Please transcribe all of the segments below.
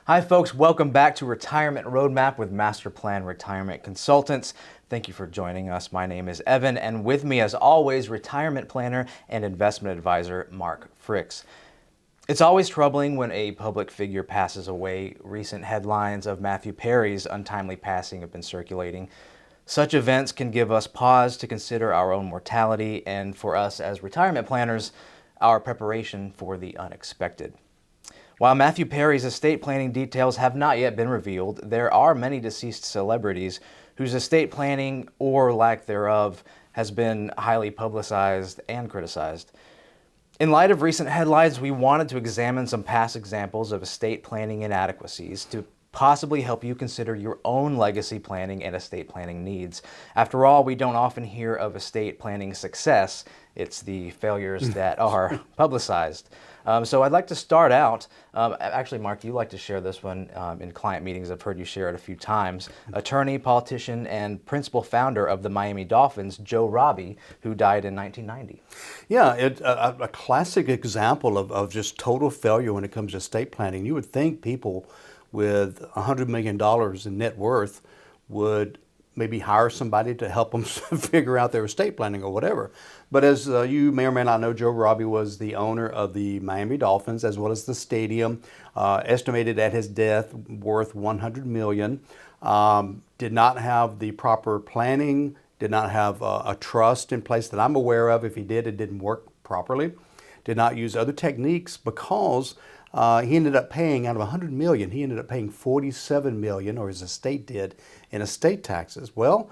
Hi folks, welcome back to Retirement Roadmap with MasterPlan Retirement Consultants. Thank you for joining us. My name is Evan, and with me as always, retirement planner and investment advisor Mark Fricks. It's always troubling when a public figure passes away. Recent headlines of Matthew Perry's untimely passing have been circulating. Such events can give us pause to consider our own mortality and, for us as retirement planners, our preparation for the unexpected. While Matthew Perry's estate planning details have not yet been revealed, there are many deceased celebrities whose estate planning, or lack thereof, has been highly publicized and criticized. In light of recent headlines, we wanted to examine some past examples of estate planning inadequacies to possibly help you consider your own legacy planning and estate planning needs. After all, we don't often hear of estate planning success. It's the failures that are publicized. So I'd like to start out, actually Mark, you like to share this one in client meetings. I've heard you share it a few times. Attorney, politician, and principal founder of the Miami Dolphins, Joe Robbie, who died in 1990. Yeah, a classic example of just total failure when it comes to estate planning. You would think people with $100 million in net worth would maybe hire somebody to help them figure out their estate planning or whatever. But as you may or may not know, Joe Robbie was the owner of the Miami Dolphins as well as the stadium, estimated at his death worth $100 million. Did not have the proper planning, did not have a trust in place that I'm aware of. If he did, it didn't work properly. Did not use other techniques because he ended up paying, out of $100 million, he ended up paying $47 million, or his estate did, in estate taxes. Well,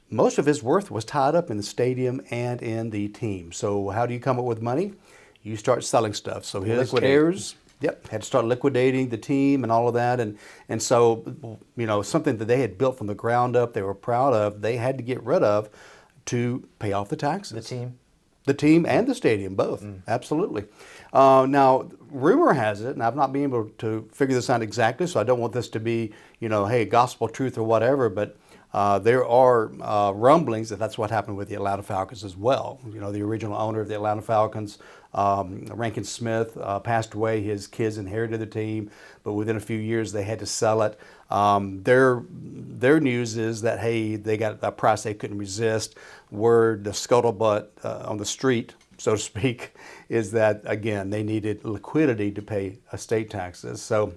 most of his worth was tied up in the stadium and in the team. So how do you come up with money? You start selling stuff. So his heirs, had to start liquidating the team and all of that. And so, you know, something that they had built from the ground up, they were proud of, they had to get rid of to pay off the taxes. The team? The team and the stadium, both. Absolutely. Now, rumor has it, and I've not been able to figure this out exactly, so I don't want this to be, you know, hey, gospel truth or whatever, but there are rumblings that that's what happened with the Atlanta Falcons as well. You know, the original owner of the Atlanta Falcons, Rankin Smith, passed away. His kids inherited the team, but within a few years they had to sell it. Their news is that, hey, they got a price they couldn't resist. Word, the scuttlebutt on the street, so to speak, is that, again, they needed liquidity to pay estate taxes. So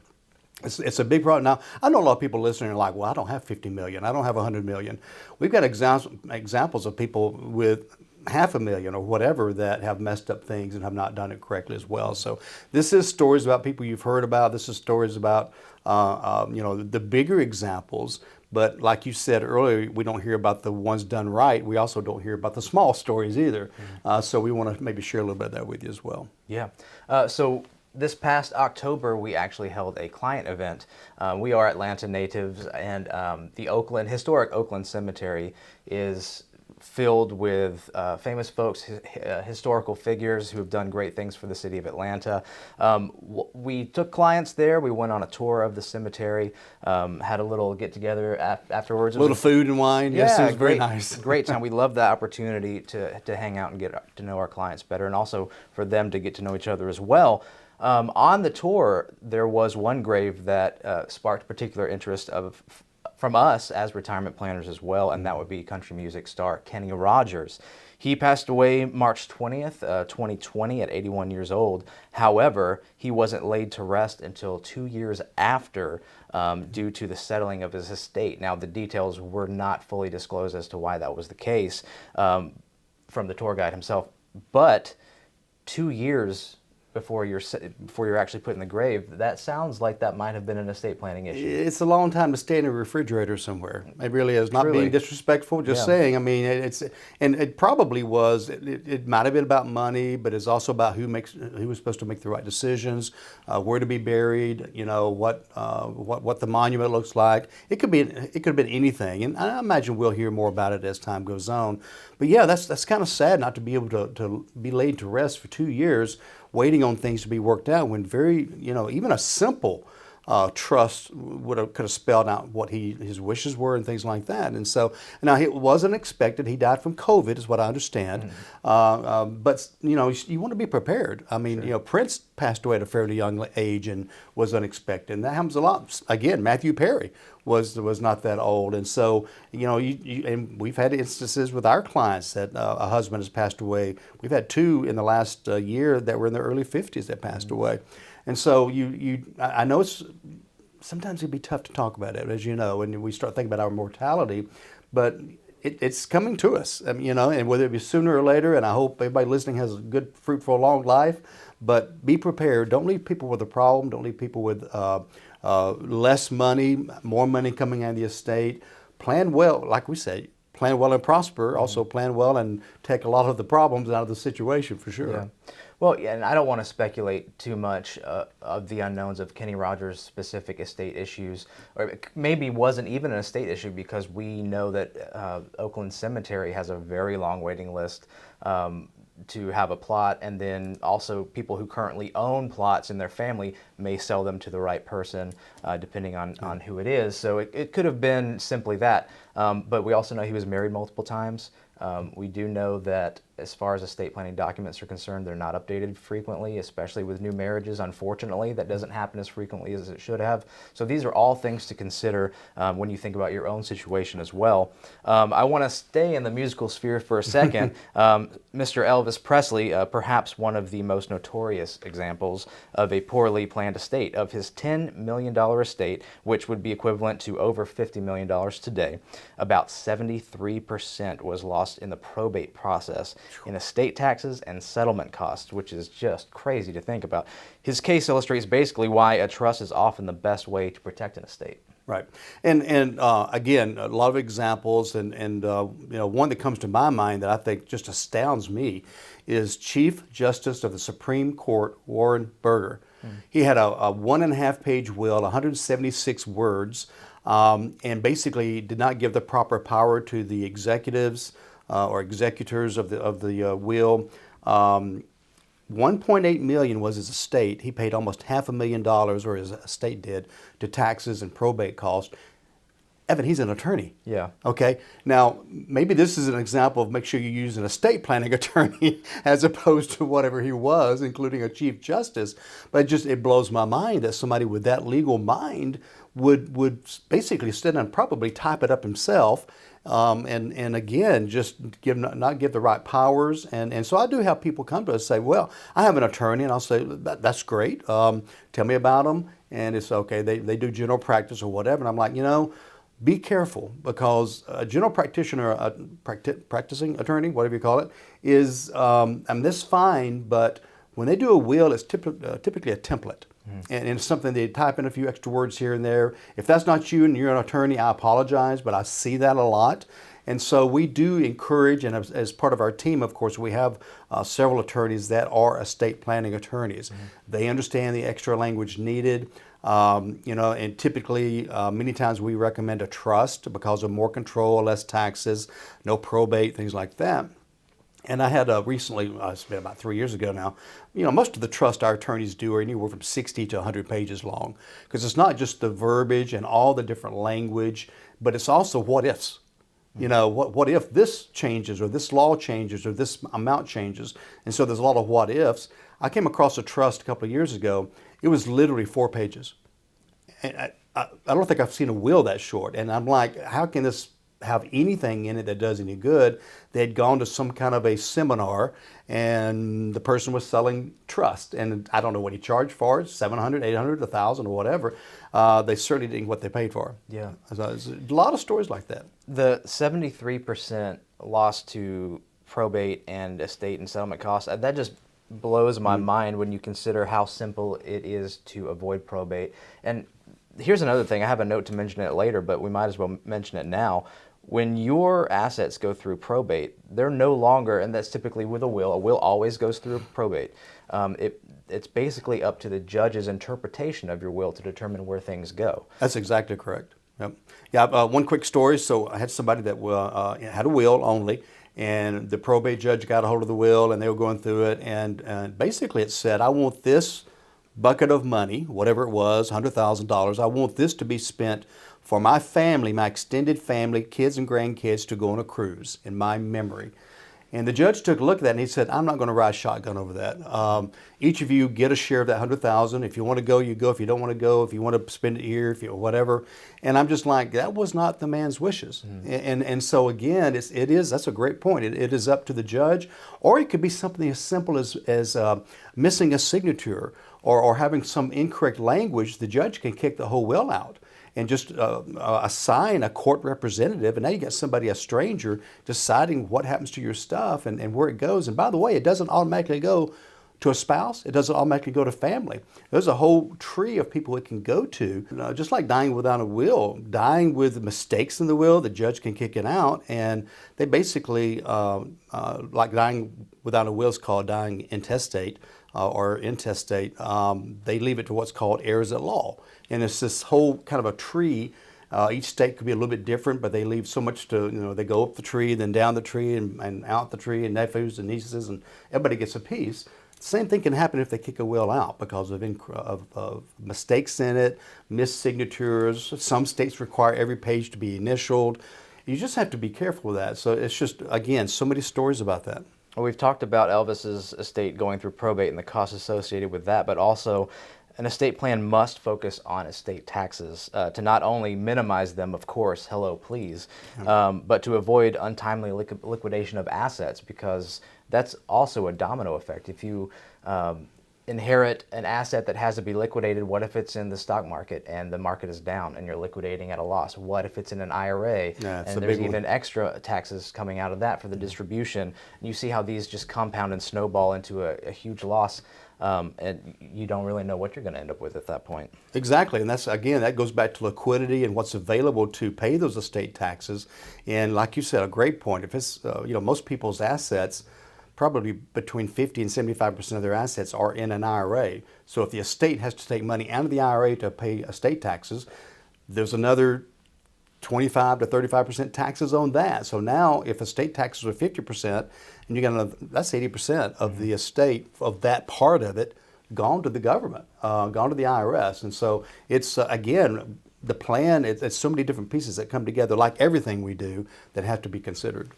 it's a big problem. Now, I know a lot of people listening are like, well, I don't have 50 million. I don't have 100 million. We've got examples of people with $500,000 or whatever that have messed up things and have not done it correctly as well. So this is stories about people you've heard about. This is stories about, you know, the bigger examples. But like you said earlier, we don't hear about the ones done right. We also don't hear about the small stories either. So we want to maybe share a little bit of that with you as well. Yeah. So this past October, we actually held a client event. We are Atlanta natives, and the historic Oakland Cemetery is filled with famous folks, historical figures who have done great things for the city of Atlanta. We took clients there. We went on a tour of the cemetery, had a little get-together afterwards. A little food and wine. Yeah, yes, it was great, very nice. Great time. We loved the opportunity to hang out and get to know our clients better, and also for them to get to know each other as well. On the tour, there was one grave that sparked particular interest from us as retirement planners as well, and that would be country music star Kenny Rogers. He passed away March 20th, 2020 at 81 years old. However, he wasn't laid to rest until 2 years after due to the settling of his estate. Now, the details were not fully disclosed as to why that was the case from the tour guide himself, but 2 years before you're actually put in the grave, that sounds like that might have been an estate planning issue. It's a long time to stay in a refrigerator somewhere. It really is. Not Truly. being disrespectful, just saying. I mean, and it probably was. It might have been about money, but it's also about who was supposed to make the right decisions, where to be buried. You know what the monument looks like. It could have been anything, and I imagine we'll hear more about it as time goes on. But yeah, that's kind of sad not to be able to be laid to rest for 2 years, waiting on things to be worked out when even a simple trust could have spelled out what his wishes were and things like that. And so now it wasn't expected. He died from COVID, is what I understand. But you want to be prepared. I mean, Prince passed away at a fairly young age and was unexpected. And that happens a lot. Again, Matthew Perry was not that old, and so and we've had instances with our clients that a husband has passed away. We've had two in the last year that were in their early 50s that passed away, and so I know sometimes it'd be tough to talk about it, as you know, and we start thinking about our mortality, but it's coming to us, and whether it be sooner or later. And I hope everybody listening has a good, fruitful, long life. But be prepared. Don't leave people with a problem. Don't leave people with less money, more money coming out of the estate. Plan well, like we say, plan well and prosper. Also plan well and take a lot of the problems out of the situation for sure. Yeah. Well, and I don't want to speculate too much of the unknowns of Kenny Rogers' specific estate issues, or it maybe wasn't even an estate issue, because we know that Oakland Cemetery has a very long waiting list to have a plot, and then also people who currently own plots in their family may sell them to the right person, depending on who it is. So it could have been simply that, but we also know he was married multiple times. We do know that as far as estate planning documents are concerned, they're not updated frequently, especially with new marriages. Unfortunately, that doesn't happen as frequently as it should have. So these are all things to consider when you think about your own situation as well. I want to stay in the musical sphere for a second. Mr. Elvis Presley, perhaps one of the most notorious examples of a poorly planned estate. Of his $10 million estate, which would be equivalent to over $50 million today, about 73% was lost in the probate process, in estate taxes and settlement costs, which is just crazy to think about. His case illustrates basically why a trust is often the best way to protect an estate. Right, and again, a lot of examples, and one that comes to my mind that I think just astounds me is Chief Justice of the Supreme Court Warren Burger. He had a 1.5 page will, 176 words, and basically did not give the proper power to the executives or executors of the will. 1.8 million was his estate. He paid almost $500,000, or his estate did, to taxes and probate costs. Evan, he's an attorney. Yeah. Okay. Now, maybe this is an example of make sure you use an estate planning attorney as opposed to whatever he was, including a chief justice. But it blows my mind that somebody with that legal mind would basically sit and probably type it up himself. And again, just not give the right powers. And so I do have people come to us and say, well, I have an attorney, and I'll say, that's great. Tell me about them. And it's okay. They do general practice or whatever. And I'm like, be careful, because a general practitioner, a practicing attorney, whatever you call it, is, this fine, but when they do a will, it's typically a template. And it's something they type in a few extra words here and there. If that's not you and you're an attorney, I apologize, but I see that a lot. And so we do encourage, and as part of our team, of course, we have several attorneys that are estate planning attorneys. They understand the extra language needed. And typically, many times we recommend a trust because of more control, less taxes, no probate, things like that. And I had recently, it's been about 3 years ago now, most of the trust our attorneys do are anywhere from 60 to 100 pages long, because it's not just the verbiage and all the different language, but it's also what ifs. What if this changes, or this law changes, or this amount changes? And so there's a lot of what ifs. I came across a trust a couple of years ago. It was literally 4 pages. And I don't think I've seen a will that short. And I'm like, how can this have anything in it that does any good? They'd gone to some kind of a seminar, and the person was selling trust. And I don't know what he charged for it, $700, $800, $1,000, or whatever. They certainly didn't get what they paid for. Yeah. So there's a lot of stories like that. The 73% lost to probate and estate and settlement costs, that just blows my mind when you consider how simple it is to avoid probate. And here's another thing. I have a note to mention it later, but we might as well mention it now. When your assets go through probate, they're no longer, and that's typically with a will always goes through probate. It's basically up to the judge's interpretation of your will to determine where things go. That's exactly correct. Yep. Yeah. One quick story. So I had somebody that had a will only, and the probate judge got a hold of the will, and they were going through it, and basically it said, I want this bucket of money, whatever it was, $100,000. I want this to be spent for my family, my extended family, kids and grandkids, to go on a cruise in my memory. And the judge took a look at that and he said, I'm not going to ride shotgun over that. Each of you get a share of that $100,000. If you want to go, you go. If you don't want to go, if you want to spend it here, if you whatever. And I'm just like, that was not the man's wishes. And so again, that's a great point. It is up to the judge, or it could be something as simple as missing a signature or having some incorrect language. The judge can kick the whole will out and just assign a court representative, and now you got somebody, a stranger, deciding what happens to your stuff and where it goes. And by the way, it doesn't automatically go to a spouse. It doesn't automatically go to family. There's a whole tree of people it can go to. Just like dying without a will, dying with mistakes in the will, the judge can kick it out. And they basically, like dying without a will is called dying intestate or intestate. They leave it to what's called heirs at law. And it's this whole kind of a tree. Each state could be a little bit different, but they leave so much to, they go up the tree, then down the tree, and out the tree, and nephews and nieces, and everybody gets a piece. Same thing can happen if they kick a will out because of mistakes in it, missed signatures. Some states require every page to be initialed. You just have to be careful with that. So it's just, again, so many stories about that. Well, we've talked about Elvis's estate going through probate and the costs associated with that, but also an estate plan must focus on estate taxes to not only minimize them, of course, hello, please, but to avoid untimely liquidation of assets, because that's also a domino effect. If you inherit an asset that has to be liquidated, what if it's in the stock market and the market is down and you're liquidating at a loss? What if it's in an IRA and there's even extra taxes coming out of that for the distribution? And you see how these just compound and snowball into a huge loss. And you don't really know what you're going to end up with at that point. Exactly, and that goes back to liquidity and what's available to pay those estate taxes. And like you said, a great point. If it's most people's assets, probably between 50 and 75% of their assets are in an IRA. So if the estate has to take money out of the IRA to pay estate taxes, there's another 25 to 35% taxes on that. So now if estate taxes are 50%, and that's 80% of the estate, of that part of it, gone to the government, gone to the IRS. And so it's, again, the plan, it's so many different pieces that come together, like everything we do, that have to be considered.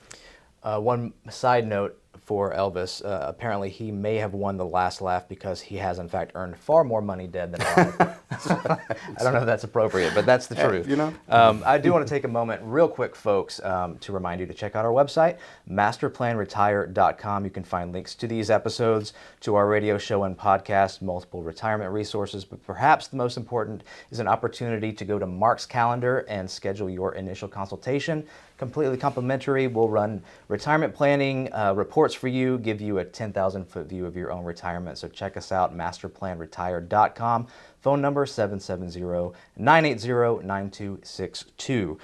One side note for Elvis, apparently he may have won the last laugh because he has in fact earned far more money dead than alive. I don't know if that's appropriate, but that's the truth. I do want to take a moment real quick, folks, to remind you to check out our website, MasterPlanRetire.com. You can find links to these episodes, to our radio show and podcast, multiple retirement resources, but perhaps the most important is an opportunity to go to Mark's calendar and schedule your initial consultation. Completely complimentary. We'll run retirement planning reports for you, give you a 10,000-foot view of your own retirement. So check us out, MasterPlanRetire.com. Phone number 770-980-9262.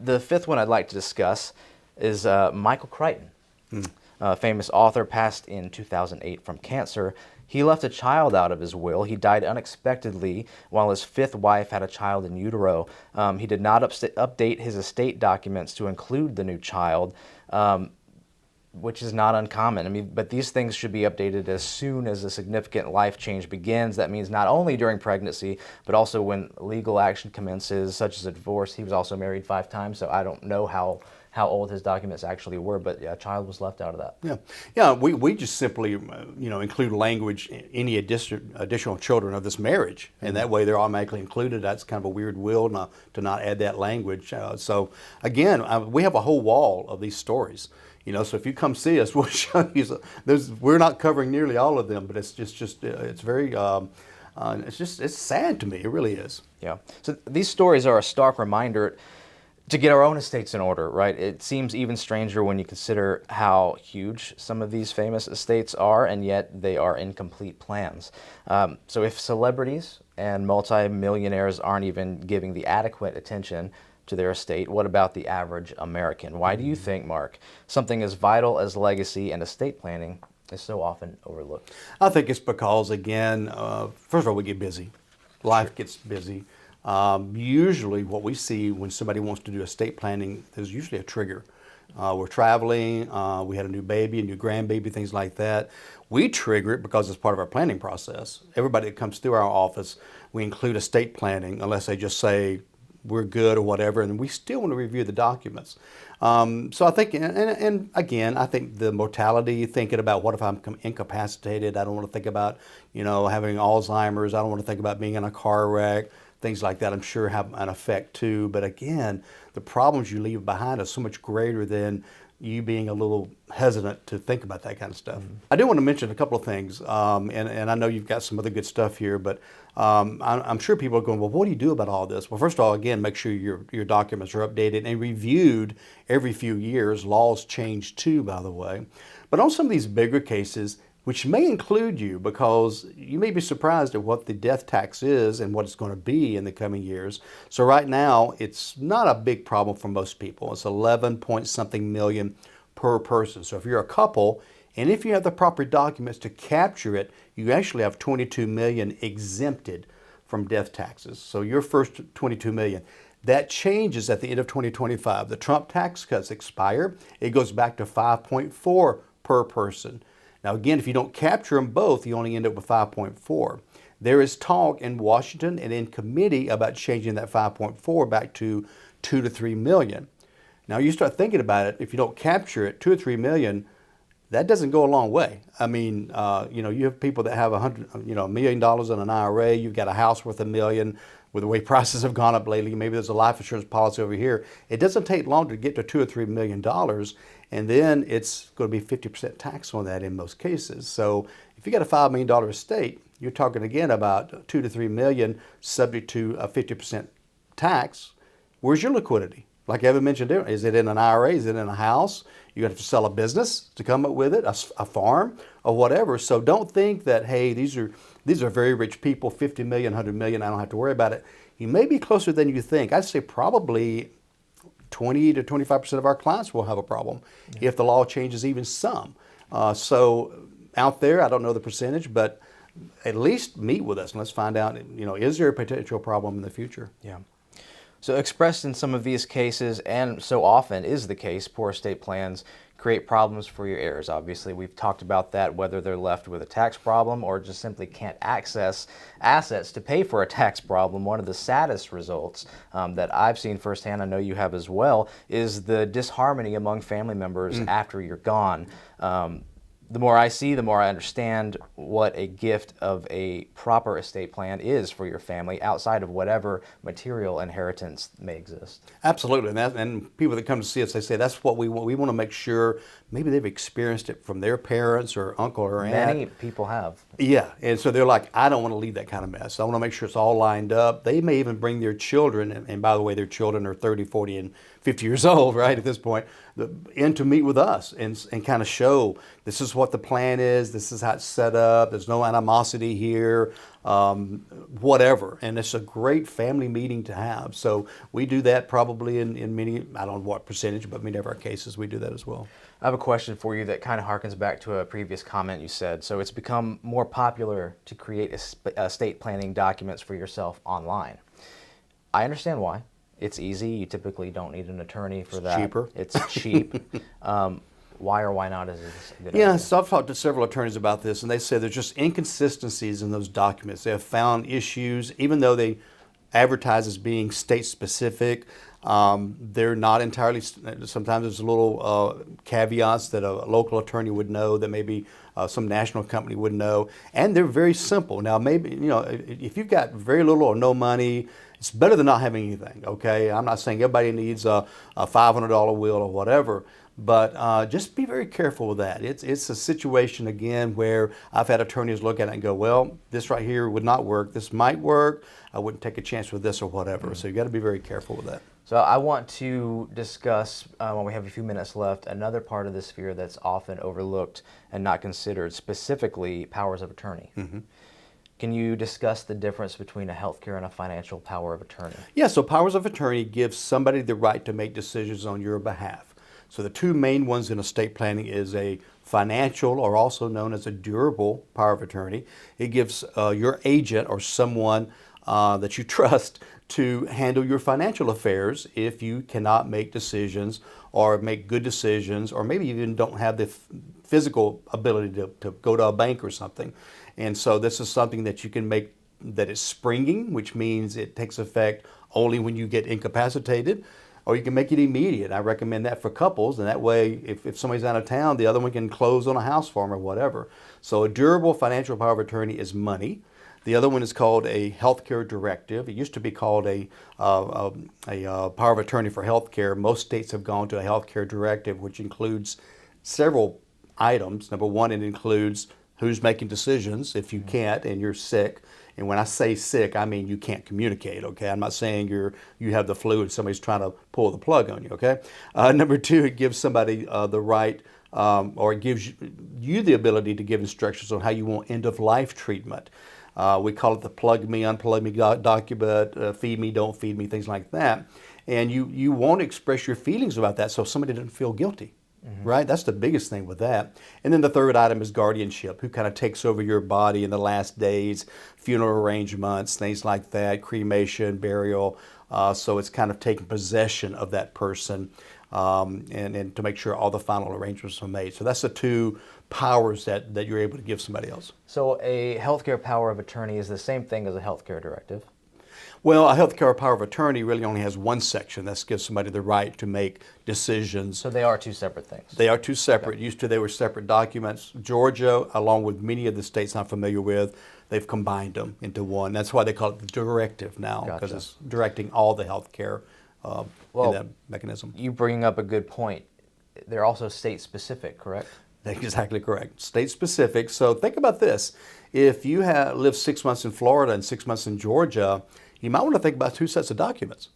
The fifth one I'd like to discuss is Michael Crichton, famous author, passed in 2008 from cancer. He left a child out of his will. He died unexpectedly while his fifth wife had a child in utero. He did not update his estate documents to include the new child, which is not uncommon. But these things should be updated as soon as a significant life change begins. That means not only during pregnancy, but also when legal action commences, such as a divorce. He was also married 5 times, so I don't know how old his documents actually were, but yeah, a child was left out of that. Yeah. We just simply, include language, any additional children of this marriage, and that way they're automatically included. That's kind of a weird will to not add that language. So again, we have a whole wall of these stories. So if you come see us, we'll show you. We're not covering nearly all of them, but it's it's very. It's sad to me. It really is. Yeah. So these stories are a stark reminder to get our own estates in order, right? It seems even stranger when you consider how huge some of these famous estates are, and yet they are incomplete plans. So if celebrities and multimillionaires aren't even giving the adequate attention to their estate, what about the average American? Why do you think, Mark, something as vital as legacy and estate planning is so often overlooked? I think it's because, again, first of all, we get busy. Life gets busy. Usually what we see when somebody wants to do estate planning, there's usually a trigger. we're traveling, we had a new baby, a new grandbaby, things like that. We trigger it because it's part of our planning process. Everybody that comes through our office, we include estate planning unless they just say we're good or whatever, and we still want to review the documents. So I think, and again, I think the mortality, thinking about what if I'm incapacitated, I don't want to think about, having Alzheimer's, I don't want to think about being in a car wreck, things like that I'm sure have an effect too. But again, the problems you leave behind are so much greater than you being a little hesitant to think about that kind of stuff. I do want to mention a couple of things, and I know you've got some other good stuff here, but I'm sure people are going, well, what do you do about all this? Well, first of all, again, make sure your documents are updated and reviewed every few years. Laws change too, by the way. But on some of these bigger cases, which may include you, because you may be surprised at what the death tax is and what it's going to be in the coming years. So right now, it's not a big problem for most people. It's 11 point something million per person. So if you're a couple, and if you have the proper documents to capture it, you actually have 22 million exempted from death taxes. So your first 22 million. That changes at the end of 2025. The Trump tax cuts expire. It goes back to 5.4 per person. Now, again, if you don't capture them both, you only end up with 5.4. There is talk in Washington and in committee about changing that 5.4 back to 2 to 3 million. Now, you start thinking about it, if you don't capture it, 2 or 3 million, that doesn't go a long way. I mean, you have people that have $1 million in an IRA, you've got a house worth $1 million. With the way prices have gone up lately, maybe there's a life insurance policy over here. It doesn't take long to get to $2 or $3 million, and then it's going to be 50% tax on that in most cases. So if you got a $5 million estate, you're talking again about 2 to 3 million subject to a 50% tax. Where's your liquidity? Like Evan mentioned, is it in an IRA? Is it in a house? You have to sell a business to come up with it, a farm, or whatever. So don't think that, hey, these are very rich people, 50 million, 100 million, I don't have to worry about it. You may be closer than you think. I'd say probably 20 to 25% of our clients will have a problem if the law changes even some. So out there, I don't know the percentage, but at least meet with us and let's find out, is there a potential problem in the future? Yeah. So expressed in some of these cases, and so often is the case, poor estate plans create problems for your heirs. Obviously, we've talked about that, whether they're left with a tax problem or just simply can't access assets to pay for a tax problem. One of the saddest results that I've seen firsthand, I know you have as well, is the disharmony among family members after you're gone. The more I see, the more I understand what a gift of a proper estate plan is for your family outside of whatever material inheritance may exist. Absolutely. And people that come to see us, they say that's what we want. We want to make sure maybe they've experienced it from their parents or uncle or aunt. Many people have. Yeah. And so they're like, I don't want to leave that kind of mess. I want to make sure it's all lined up. They may even bring their children, and by the way, their children are 30, 40, and 50 years old, right, at this point, in to meet with us and kind of show this is what the plan is, this is how it's set up, there's no animosity here, whatever. And it's a great family meeting to have. So we do that probably in many, I don't know what percentage, but many of our cases we do that as well. I have a question for you that kind of harkens back to a previous comment you said. So it's become more popular to create estate planning documents for yourself online. I understand why. It's easy. You typically don't need an attorney for that. Cheaper. It's cheap. Why or why not is this a good Yeah, idea? so I've talked to several attorneys about this, and they say there's just inconsistencies in those documents. They have found issues, even though they advertise as being state-specific. They're not entirely, sometimes there's little caveats that a local attorney would know that maybe some national company would know, and they're very simple. Now, maybe, if you've got very little or no money, it's better than not having anything, okay? I'm not saying everybody needs a $500 will or whatever, but just be very careful with that. It's a situation, again, where I've had attorneys look at it and go, well, this right here would not work. This might work. I wouldn't take a chance with this or whatever. So you got to be very careful with that. So I want to discuss, when we have a few minutes left, another part of the sphere that's often overlooked and not considered, specifically powers of attorney. Can you discuss the difference between a healthcare and a financial power of attorney? Yeah, so powers of attorney gives somebody the right to make decisions on your behalf. So the two main ones in estate planning is a financial, or also known as a durable, power of attorney. It gives your agent or someone that you trust to handle your financial affairs if you cannot make decisions or make good decisions, or maybe even don't have the physical ability to go to a bank or something. And so this is something that you can make that is springing, which means it takes effect only when you get incapacitated, or you can make it immediate. I recommend that for couples, and that way if somebody's out of town, the other one can close on a house for them or whatever. So a durable financial power of attorney is money. The other one is called a healthcare directive. It used to be called a power of attorney for healthcare. Most states have gone to a healthcare directive, which includes several items. Number one, it includes who's making decisions if you can't and you're sick. And when I say sick, I mean you can't communicate, okay? I'm not saying you have the flu and somebody's trying to pull the plug on you, okay? Number two, it gives somebody the right, or it gives you the ability to give instructions on how you want end-of-life treatment. We call it the plug me, unplug me document, feed me, don't feed me, things like that. And you won't express your feelings about that so somebody doesn't feel guilty. Right? That's the biggest thing with that. And then the third item is guardianship, who kind of takes over your body in the last days, funeral arrangements, things like that, cremation, burial. So it's kind of taking possession of that person and to make sure all the final arrangements are made. So that's the two powers that you're able to give somebody else. So a healthcare power of attorney is the same thing as a healthcare directive? Well, a healthcare power of attorney really only has one section. That gives somebody the right to make decisions. So they are two separate things? They are two separate. Used to they were separate documents. Georgia, along with many of the states I'm familiar with, they've combined them into one. That's why they call it the directive now, because it's directing all the healthcare in that mechanism. You bring up a good point. They're also state specific, correct? Exactly correct. State specific. So think about this. If you live 6 months in Florida and 6 months in Georgia, you might want to think about two sets of documents.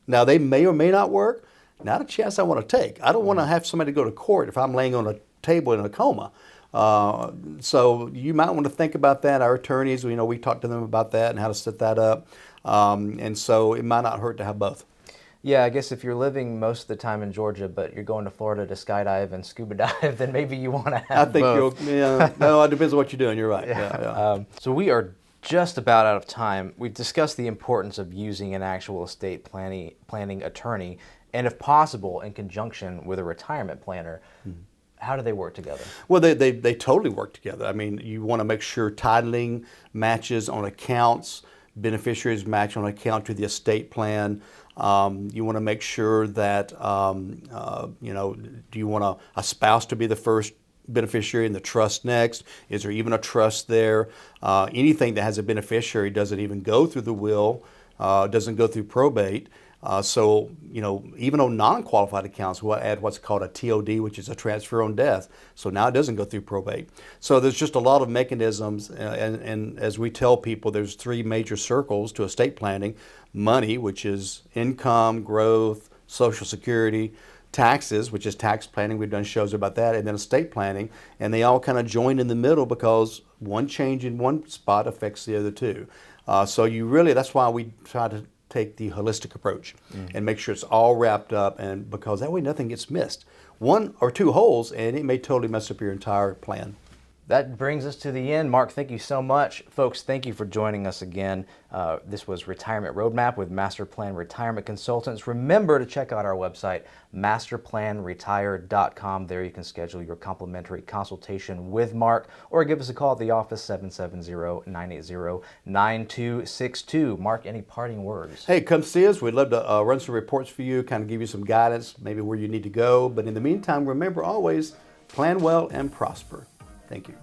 Now, they may or may not work. Not a chance I want to take. I don't want to have somebody go to court if I'm laying on a table in a coma. So you might want to think about that. Our attorneys, we talk to them about that and how to set that up. And so it might not hurt to have both. Yeah, I guess if you're living most of the time in Georgia, but you're going to Florida to skydive and scuba dive, then maybe you want to have both. No, it depends on what you're doing. You're right. Yeah. So we are just about out of time. We've discussed the importance of using an actual estate planning attorney, and if possible, in conjunction with a retirement planner. How do they work together? Well, they totally work together. I mean, you want to make sure titling matches on accounts, beneficiaries match on account to the estate plan. You want to make sure that, do you want a spouse to be the first beneficiary and the trust next? Is there even a trust there? Anything that has a beneficiary doesn't even go through the will, doesn't go through probate. So, even on non-qualified accounts, we'll add what's called a TOD, which is a transfer on death. So now it doesn't go through probate. So there's just a lot of mechanisms. And as we tell people, there's three major circles to estate planning. Money, which is income, growth, Social Security, taxes, which is tax planning. We've done shows about that. And then estate planning. And they all kind of join in the middle because one change in one spot affects the other two. So that's why we try to take the holistic approach and make sure it's all wrapped up, and because that way nothing gets missed. One or two holes and it may totally mess up your entire plan. That brings us to the end. Mark, thank you so much. Folks, thank you for joining us again. This was Retirement Roadmap with MasterPlan Retirement Consultants. Remember to check out our website, masterplanretire.com. There you can schedule your complimentary consultation with Mark, or give us a call at the office, 770-980-9262. Mark, any parting words? Hey, come see us. We'd love to run some reports for you, kind of give you some guidance, maybe where you need to go. But in the meantime, remember always, plan well and prosper. Thank you.